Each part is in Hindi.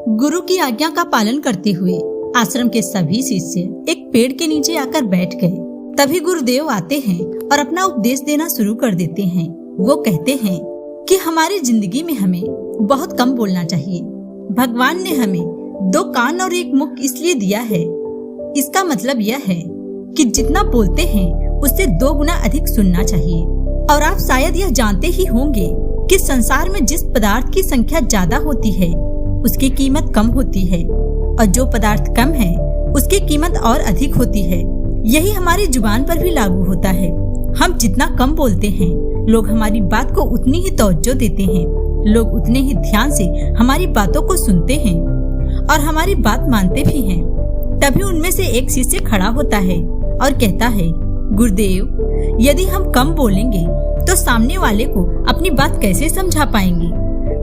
गुरु की आज्ञा का पालन करते हुए आश्रम के सभी शिष्य एक पेड़ के नीचे आकर बैठ गए। तभी गुरुदेव आते हैं और अपना उपदेश देना शुरू कर देते हैं। वो कहते हैं कि हमारी जिंदगी में हमें बहुत कम बोलना चाहिए। भगवान ने हमें 2 कान और 1 मुख इसलिए दिया है। इसका मतलब यह है कि जितना बोलते हैं उससे 2 गुना अधिक सुनना चाहिए। और आप शायद यह जानते ही होंगे कि संसार में जिस पदार्थ की संख्या ज्यादा होती है उसकी कीमत कम होती है, और जो पदार्थ कम है उसकी कीमत और अधिक होती है। यही हमारी जुबान पर भी लागू होता है। हम जितना कम बोलते हैं लोग हमारी बात को उतनी ही तवज्जो देते हैं, लोग उतने ही ध्यान से हमारी बातों को सुनते हैं और हमारी बात मानते भी हैं। तभी उनमें से एक शिष्य खड़ा होता है और कहता है, गुरुदेव, यदि हम कम बोलेंगे तो सामने वाले को अपनी बात कैसे समझा पाएंगे।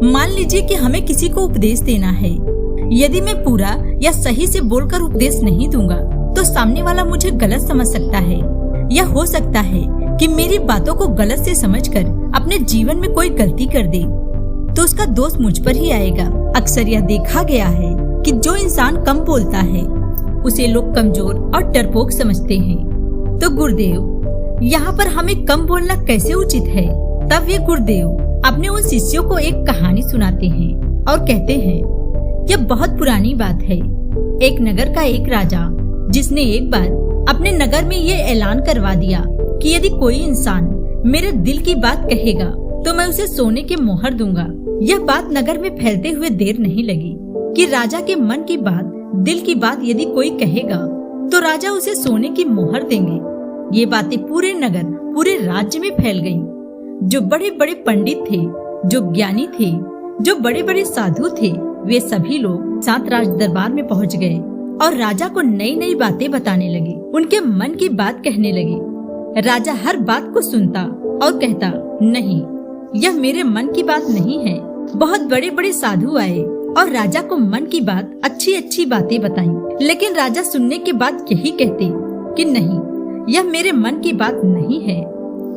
मान लीजिए कि हमें किसी को उपदेश देना है। यदि मैं पूरा या सही से बोलकर उपदेश नहीं दूंगा तो सामने वाला मुझे गलत समझ सकता है, या हो सकता है कि मेरी बातों को गलत से समझकर अपने जीवन में कोई गलती कर दे, तो उसका दोष मुझ पर ही आएगा। अक्सर यह देखा गया है कि जो इंसान कम बोलता है उसे लोग कमजोर और डरपोक समझते हैं। तो गुरुदेव, यहाँ पर हमें कम बोलना कैसे उचित है? तब ये गुरुदेव अपने उन शिष्यों को एक कहानी सुनाते हैं और कहते हैं, यह बहुत पुरानी बात है। एक नगर का एक राजा, जिसने एक बार अपने नगर में ये ऐलान करवा दिया कि यदि कोई इंसान मेरे दिल की बात कहेगा तो मैं उसे सोने की मोहर दूंगा। यह बात नगर में फैलते हुए देर नहीं लगी कि राजा के मन की बात, दिल की बात यदि कोई कहेगा तो राजा उसे सोने की मोहर देंगे। ये बातें पूरे नगर, पूरे राज्य में फैल गईं। जो बड़े बड़े पंडित थे, जो ज्ञानी थे, जो बड़े बड़े साधु थे, वे सभी लोग साथ राज दरबार में पहुंच गए और राजा को नई नई बातें बताने लगे, उनके मन की बात कहने लगे। राजा हर बात को सुनता और कहता, नहीं, यह मेरे मन की बात नहीं है। बहुत बड़े बड़े साधु आए और राजा को मन की बात, अच्छी अच्छी बातें बताई, लेकिन राजा सुनने के बाद यही कहते कि नहीं, यह मेरे मन की बात नहीं है।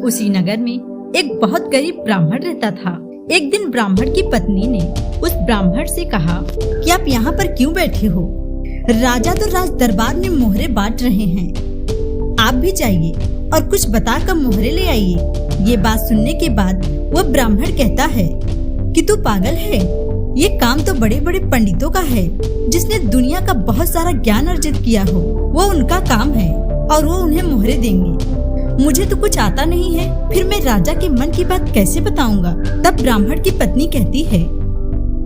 उसी नगर में एक बहुत गरीब ब्राह्मण रहता था। एक दिन ब्राह्मण की पत्नी ने उस ब्राह्मण से कहा कि आप यहाँ पर क्यों बैठे हो? राजा तो राज दरबार में मोहरे बांट रहे हैं, आप भी जाइए और कुछ बताकर मोहरे ले आइए। ये बात सुनने के बाद वो ब्राह्मण कहता है कि तू पागल है, ये काम तो बड़े बड़े पंडितों का है, जिसने दुनिया का बहुत सारा ज्ञान अर्जित किया हो, वो उनका काम है और वो उन्हें मोहरे देंगे। मुझे तो कुछ आता नहीं है, फिर मैं राजा के मन की बात कैसे बताऊंगा? तब ब्राह्मण की पत्नी कहती है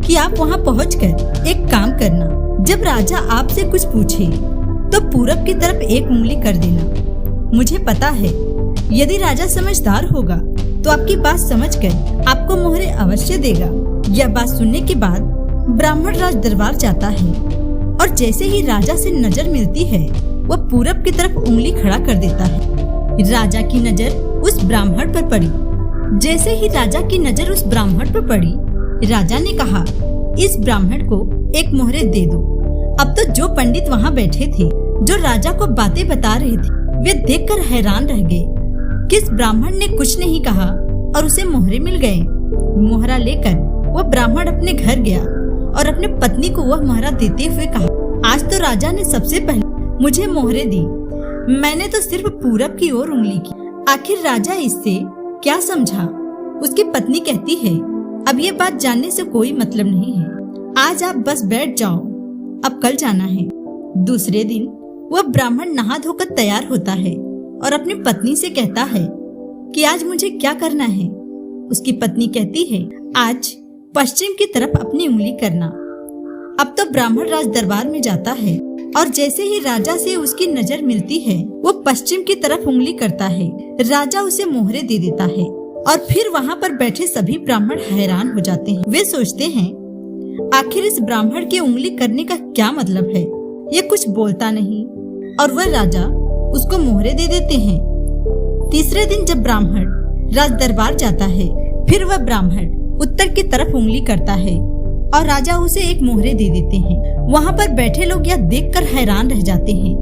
कि आप वहाँ पहुँचकर एक काम करना, जब राजा आपसे कुछ पूछे तो पूरब की तरफ एक उंगली कर देना। मुझे पता है यदि राजा समझदार होगा तो आपकी बात समझकर आपको मोहरे अवश्य देगा। यह बात सुनने के बाद ब्राह्मण राज दरबार जाता है और जैसे ही राजा से नजर मिलती है वह पूरब की तरफ उंगली खड़ा कर देता है। राजा की नजर उस ब्राह्मण पर पड़ी। जैसे ही राजा की नजर उस ब्राह्मण पर पड़ी, राजा ने कहा, इस ब्राह्मण को एक मोहरे दे दो। अब तो जो पंडित वहाँ बैठे थे, जो राजा को बातें बता रहे थे, वे देखकर हैरान रह गए कि इस ब्राह्मण ने कुछ नहीं कहा और उसे मोहरे मिल गए। मोहरा लेकर वह ब्राह्मण अपने घर गया और अपने पत्नी को वह मोहरा देते हुए कहा, आज तो राजा ने सबसे पहले मुझे मोहरे दी, मैंने तो सिर्फ पूरब की ओर उंगली की। आखिर राजा इससे क्या समझा? उसकी पत्नी कहती है, अब ये बात जानने से कोई मतलब नहीं है, आज आप बस बैठ जाओ, अब कल जाना है। दूसरे दिन वह ब्राह्मण नहा धोकर तैयार होता है और अपनी पत्नी से कहता है कि आज मुझे क्या करना है? उसकी पत्नी कहती है, आज पश्चिम की तरफ अपनी उंगली करना। अब तो ब्राह्मण राज दरबार में जाता है और जैसे ही राजा से उसकी नजर मिलती है वो पश्चिम की तरफ उंगली करता है। राजा उसे मोहरे दे देता है और फिर वहाँ पर बैठे सभी ब्राह्मण हैरान हो जाते हैं। वे सोचते हैं, आखिर इस ब्राह्मण के उंगली करने का क्या मतलब है? ये कुछ बोलता नहीं और वह राजा उसको मोहरे दे देते हैं। तीसरे दिन जब ब्राह्मण राज दरबार जाता है, फिर वह ब्राह्मण उत्तर की तरफ उंगली करता है और राजा उसे एक मोहरे दे देते हैं। वहाँ पर बैठे लोग यह देखकर हैरान रह जाते हैं।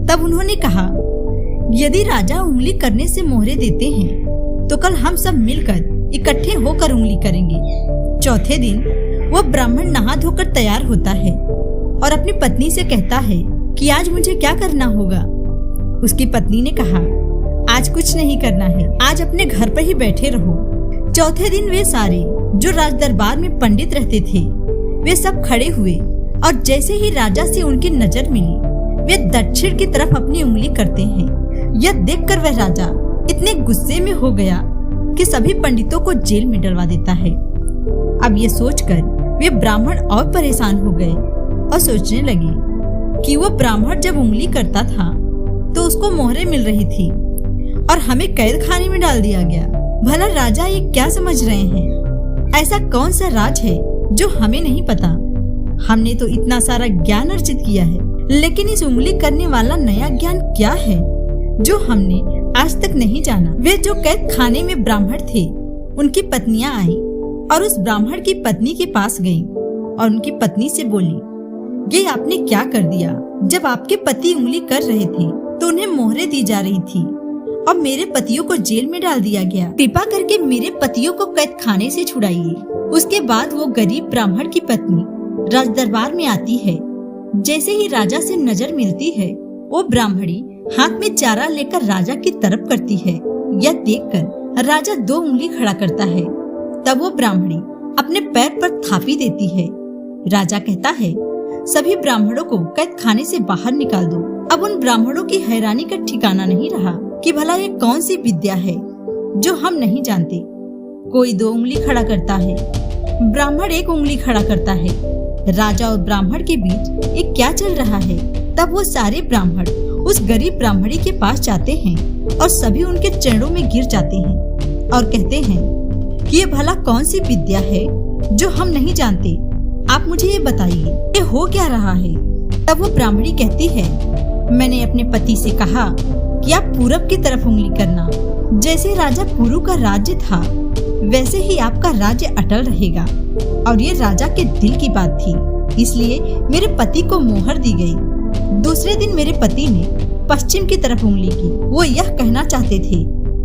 तब उन्होंने कहा, यदि राजा उंगली करने से मोहरे देते हैं तो कल हम सब मिलकर इकट्ठे होकर उंगली करेंगे। चौथे दिन वो ब्राह्मण नहा धोकर तैयार होता है और अपनी पत्नी से कहता है कि आज मुझे क्या करना होगा। उसकी पत्नी ने कहा, आज कुछ नहीं करना है, आज अपने घर पर ही बैठे रहो। चौथे दिन वे सारे जो राज दरबार में पंडित रहते थे वे सब खड़े हुए और जैसे ही राजा से उनकी नजर मिली वे दक्षिण की तरफ अपनी उंगली करते हैं। यह देखकर वह राजा इतने गुस्से में हो गया कि सभी पंडितों को जेल में डलवा देता है। अब ये सोचकर वे ब्राह्मण और परेशान हो गए और सोचने लगे कि वो ब्राह्मण जब उंगली करता था तो उसको मोहरें मिल रही थी और हमें कैद खाने में डाल दिया गया। भला राजा ये क्या समझ रहे हैं? ऐसा कौन सा राज है जो हमें नहीं पता? हमने तो इतना सारा ज्ञान अर्जित किया है, लेकिन इस उंगली करने वाला नया ज्ञान क्या है जो हमने आज तक नहीं जाना। वे जो कैद खाने में ब्राह्मण थे उनकी पत्नियां आई और उस ब्राह्मण की पत्नी के पास गईं और उनकी पत्नी से बोली, ये आपने क्या कर दिया? जब आपके पति उंगली कर रहे थे तो उन्हें मोहरें दी जा रही थी और मेरे पतियों को जेल में डाल दिया गया। कृपा करके मेरे पतियों को कैद खाने से छुड़ाइए। उसके बाद वो गरीब ब्राह्मण की पत्नी राज दरबार में आती है। जैसे ही राजा से नजर मिलती है वो ब्राह्मणी हाथ में चारा लेकर राजा की तरफ करती है। यह देखकर राजा 2 उंगली खड़ा करता है। तब वो ब्राह्मणी अपने पैर पर थापी देती है। राजा कहता है, सभी ब्राह्मणों को कैद खाने से बाहर निकाल दो। अब उन ब्राह्मणों की हैरानी का ठिकाना नहीं रहा कि भला ये कौन सी विद्या है जो हम नहीं जानते। कोई 2 उंगली खड़ा करता है, ब्राह्मण 1 उंगली खड़ा करता है। राजा और ब्राह्मण के बीच ये क्या चल रहा है? तब वो सारे ब्राह्मण उस गरीब ब्राह्मणी के पास जाते हैं और सभी उनके चरणों में गिर जाते हैं और कहते हैं कि ये भला कौन सी विद्या है जो हम नहीं जानते। आप मुझे ये बताइए, ये हो क्या रहा है? तब वो ब्राह्मणी कहती है, मैंने अपने पति से कहा कि आप पूरब की तरफ उंगली करना। जैसे राजा पुरु का राज्य था वैसे ही आपका राज्य अटल रहेगा। और ये राजा के दिल की बात थी, इसलिए मेरे पति को मोहर दी गई। दूसरे दिन मेरे पति ने पश्चिम की तरफ उंगली की। वो यह कहना चाहते थे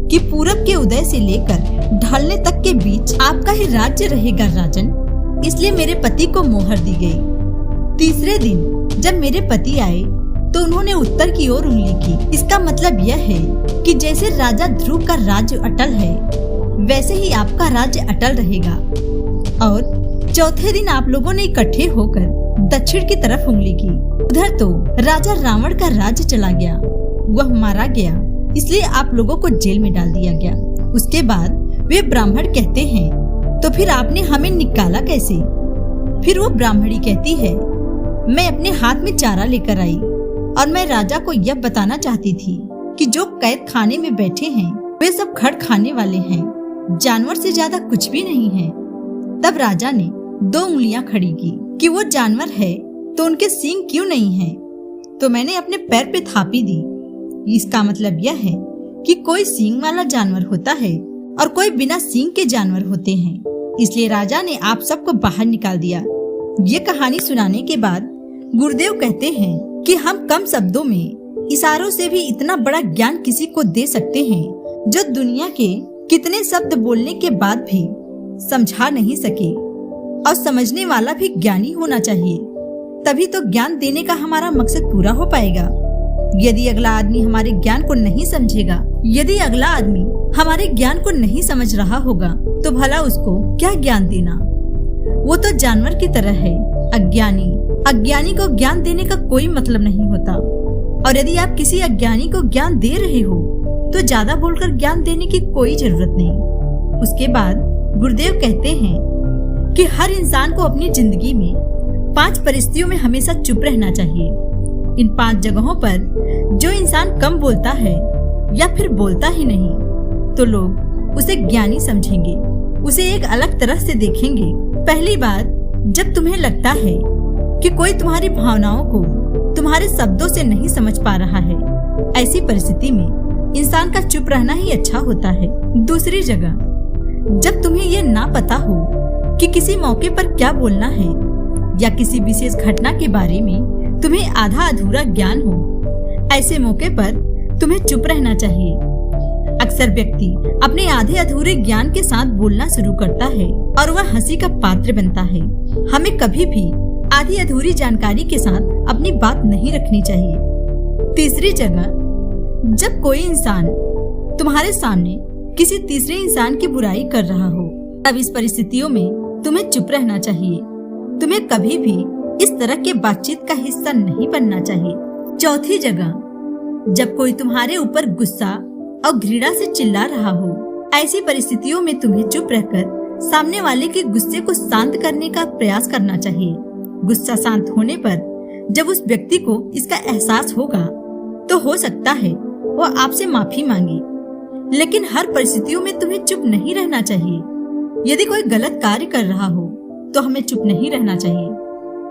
कि पूरब के उदय से लेकर ढलने तक के बीच आपका ही राज्य रहेगा राजन, इसलिए मेरे पति को मोहर दी गई। तीसरे दिन जब मेरे पति आए तो उन्होंने उत्तर की ओर उंगली की। इसका मतलब यह है कि जैसे राजा ध्रुव का राज्य अटल है वैसे ही आपका राज्य अटल रहेगा। और चौथे दिन आप लोगों ने इकट्ठे होकर दक्षिण की तरफ उंगली की। उधर तो राजा रावण का राज्य चला गया, वह मारा गया, इसलिए आप लोगों को जेल में डाल दिया गया। उसके बाद वे ब्राह्मण कहते हैं, तो फिर आपने हमें निकाला कैसे? फिर वो ब्राह्मणी कहती है, मैं अपने हाथ में चारा लेकर आई और मैं राजा को यह बताना चाहती थी कि जो कैद खाने में बैठे हैं वे सब खड़ खाने वाले हैं, जानवर से ज्यादा कुछ भी नहीं है। तब राजा ने 2 उंगलियां खड़ी की कि वो जानवर है तो उनके सींग क्यों नहीं है? तो मैंने अपने पैर पे थापी दी। इसका मतलब यह है कि कोई सींग वाला जानवर होता है और कोई बिना सींग के जानवर होते हैं, इसलिए राजा ने आप सबको बाहर निकाल दिया। ये कहानी सुनाने के बाद गुरुदेव कहते हैं कि हम कम शब्दों में इशारों से भी इतना बड़ा ज्ञान किसी को दे सकते हैं जो दुनिया के कितने शब्द बोलने के बाद भी समझा नहीं सके। और समझने वाला भी ज्ञानी होना चाहिए, तभी तो ज्ञान देने का हमारा मकसद पूरा हो पाएगा। यदि अगला आदमी हमारे ज्ञान को नहीं समझेगा, यदि अगला आदमी हमारे ज्ञान को नहीं समझ रहा होगा तो भला उसको क्या ज्ञान देना? वो तो जानवर की तरह है, अज्ञानी को ज्ञान देने का कोई मतलब नहीं होता। और यदि आप किसी अज्ञानी को ज्ञान दे रहे हो तो ज्यादा बोलकर ज्ञान देने की कोई जरूरत नहीं। उसके बाद गुरुदेव कहते हैं कि हर इंसान को अपनी जिंदगी में 5 परिस्थितियों में हमेशा चुप रहना चाहिए। इन 5 जगहों पर जो इंसान कम बोलता है या फिर बोलता ही नहीं तो लोग उसे ज्ञानी समझेंगे, उसे एक अलग तरह से देखेंगे। पहली बात, जब तुम्हें लगता है कि कोई तुम्हारी भावनाओं को तुम्हारे शब्दों से नहीं समझ पा रहा है, ऐसी परिस्थिति में इंसान का चुप रहना ही अच्छा होता है। दूसरी जगह, जब तुम्हें ये ना पता हो कि किसी मौके पर क्या बोलना है या किसी विशेष घटना के बारे में तुम्हें आधा अधूरा ज्ञान हो, ऐसे मौके पर तुम्हें चुप रहना चाहिए। अक्सर व्यक्ति अपने आधे अधूरे ज्ञान के साथ बोलना शुरू करता है और वह हंसी का पात्र बनता है। हमें कभी भी आधी अधूरी जानकारी के साथ अपनी बात नहीं रखनी चाहिए। तीसरी जगह, जब कोई इंसान तुम्हारे सामने किसी तीसरे इंसान की बुराई कर रहा हो, तब इस परिस्थितियों में तुम्हें चुप रहना चाहिए। तुम्हें कभी भी इस तरह के बातचीत का हिस्सा नहीं बनना चाहिए। चौथी जगह, जब कोई तुम्हारे ऊपर गुस्सा और घृणा से चिल्ला रहा हो, ऐसी परिस्थितियों में तुम्हें चुप रहकर सामने वाले के गुस्से को शांत करने का प्रयास करना चाहिए। गुस्सा शांत होने पर जब उस व्यक्ति को इसका एहसास होगा तो हो सकता है वह आपसे माफी मांगे, लेकिन हर परिस्थितियों में तुम्हें चुप नहीं रहना चाहिए। यदि कोई गलत कार्य कर रहा हो तो हमें चुप नहीं रहना चाहिए,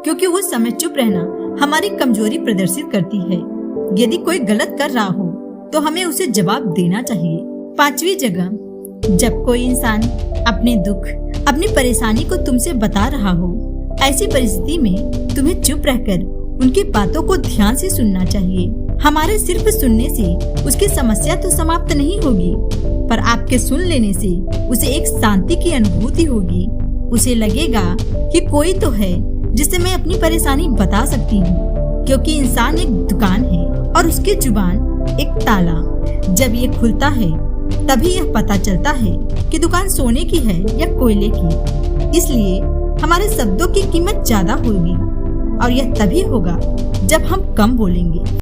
क्योंकि उस समय चुप रहना हमारी कमजोरी प्रदर्शित करती है। यदि कोई गलत कर रहा हो तो हमें उसे जवाब देना चाहिए। पांचवी जगह, जब कोई इंसान अपने दुख, अपनी परेशानी को तुमसे बता रहा हो, ऐसी परिस्थिति में तुम्हें चुप रहकर उनकी बातों को ध्यान से सुनना चाहिए। हमारे सिर्फ सुनने से उसकी समस्या तो समाप्त नहीं होगी, पर आपके सुन लेने से उसे एक शांति की अनुभूति होगी। उसे लगेगा कि कोई तो है जिसे मैं अपनी परेशानी बता सकती हूँ, क्योंकि इंसान एक दुकान है और उसकी जुबान एक ताला। जब ये खुलता है तभी यह पता चलता है कि दुकान सोने की है या कोयले की। इसलिए हमारे शब्दों की कीमत ज्यादा होगी और यह तभी होगा जब हम कम बोलेंगे।